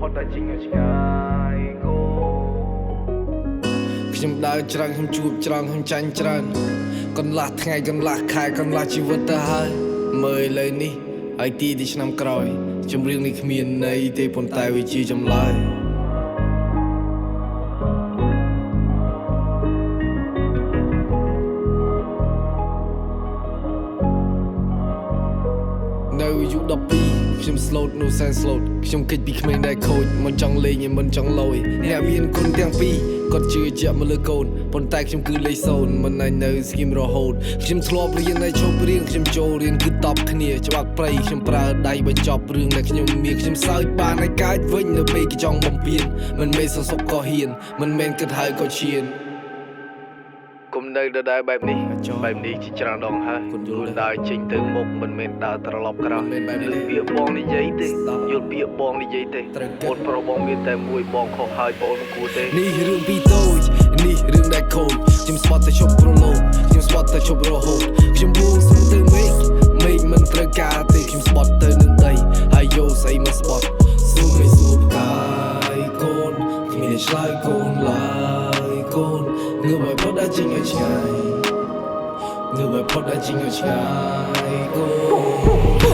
ត់តែជាងឆ្ងាយគោខ្ញុំដើរច្រាំងខ្ញុំជួបច្រាំងខ្ញុំចាញ់ច្រើនកន្លះថ្ងៃកន្លះខែកន្លះជីវិតទៅហើយមើលឥឡូវនេះហើយទីឆ្នាំក្រោយចម្រៀងនេះគ្មានន័យទេប៉ុន្តែវាជាចម្លើយនៅអាយុ12ខ្ញុំ slot នោះសែន slot ខ្ញុំគិតពីក្មេងដែលខូចមិនចង់លេងមិនចង់លយអ្នកមានគុណទាំងពីរគាត់ជឿជាក់មកលើកូនប៉ុន្តែខ្ញុំគឺលេខ0មិនអាចនៅស្គីមរហូតខ្ញុំធ្លាប់រៀននៅឈប់រៀនខ្ញុំចូលរៀនគឺតបគ្នាច្បាប់ព្រៃខ្ញុំប្រើដៃបញ្ចប់រឿងដែលខ្ញុំមានខ្ញុំសើចបានឲ្យកាចវិញនៅពេលគេចង់បំពេញមិនមែនសសុកក៏ហ៊ានមិនមែនគិតហើយក៏ឈានគុំនៅដដែលបែបនេះជាច្រើនដងហើយខ្លួនដើរចេញទៅមុខមិនមែនដើរត្រឡប់ក្រោយមិនមែនពាក្យបងនិយាយទេយល់ពាក្យបងនិយាយទេអូនប្រុសបងមានតែមួយបងខុសហើយបងមិនគួរទេនេះរឿងពីតូចនេះរឿងដែលខូចខ្ញុំស្បត់តែជប់ប្រឡូកខ្ញុំស្បត់តែជប់រហូតខ្ញុំបួងសួងទៅមេឃមិនត្រូវការទេខ្ញុំស្បត់ទៅនឹងដីហើយយកស្អីមកស្បត់សួរមិនសួរផ្កាយកូនគ្មានឆ្លើយកូនឡើយកូនងើបឲ្យផុតដល់ជាងឲ្យឆ្ងាយងើបឲ្យផុតដល់ជាងឲ្យឆ្ងាយកូ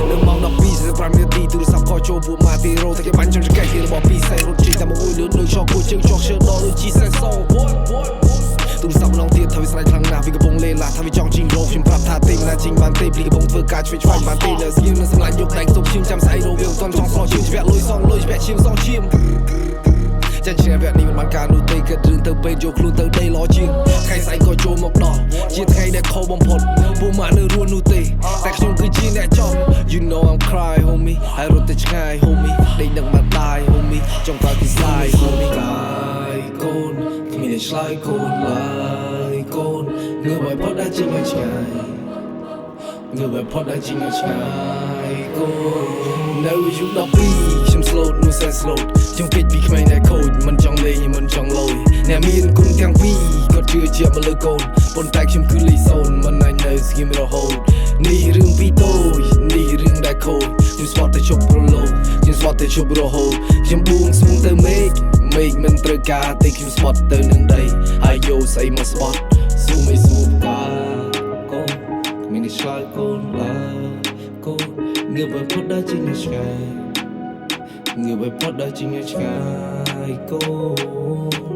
ននៅម៉ោង12:45នាទីទូរស័ព្ទខចូលពួកម៉ាទីរ៉ូតែគេបាញ់ចង់ចង្កេះរបស់ពីរសែនរត់ជិះតែមកអួយលឿនដូចឆោគួយជើងចោះឈើដល់ដូចជីសែនសទូរស័ព្ទម្ដងទៀតថាវាស្រ័យខ្លាំងណាស់វាកំពុងលេងឡាថាវាចង់ជីងរោខ្ញុំប្រាប់ថាទេមិនណាជីងបានទេព្រីកំពុងធ្វើការឆ្វេងឆ្វាយបានទេនៅស្គីមនៅសម្លាញ់យកដែងស្ទប់ឈាមចាំស្អីរោវាមិនទាន់ចង់ស្រោឈាមជ្រះលុយសងលុយជ្រះឈាមសងឈាមចាញ់ឈ្នះវគ្គនេះមិនបានការនោះទេគិតរឿងទៅពេកយកខ្លួនទៅដេឡជាងថ្ងៃស្អែកក៏ចូលមកដល់ជាថ្ងៃដែលខុសបំផុតពួកម៉ាក់នៅរស់នោះទេតែខ្ញុំគឺជាអ្នកចង់ You know I'm cry homie ហើយរត់ទៅឆ្ងាយ homie ដេកនឹងបានដាយ homie ចង់កើតពីស្ដាយ homie កាយកូនគ្មានអ្នកឆ្លើយកូនឡើយកូនងើបឲ្យផុតដល់ជាងឲ្យឆ្ងាយងើបឲ្យផុតដល់ជាងឲ្យឆ្ងាយកូននៅអាយុ12ខ្ញុំ slot នោះសែន slot ខ្ញុំគិតពីក្មេងដែលខូចមិនចង់លេងមិនចង់លយអ្នកមានគុណទាំងពីរគាត់ជឿជាក់មកលើកូនប៉ុន្តែខ្ញុំគឺលេខ0មិនអាចនៅស្គីមរហូតនេះរឿងពីតូចនេះរឿងដែលខូចខ្ញុំស្បត់តែជប់ប្រឡូកខ្ញុំស្បត់តែជប់រហូតខ្ញុំបួងសួងទៅមេឃមិនត្រូវការទេខ្ញុំស្បត់ទៅនឹងដីហើយយកស្អីមកស្បត់សួរមិនសួរផ្កាកូនគ្មានអ្នកឆ្លើយកូនឡើយកូនងើបឲ្យផុតដល់ជាងឆ្ងាយងើបឲ្យផុតដល់ជាងឆ្ងាយកូន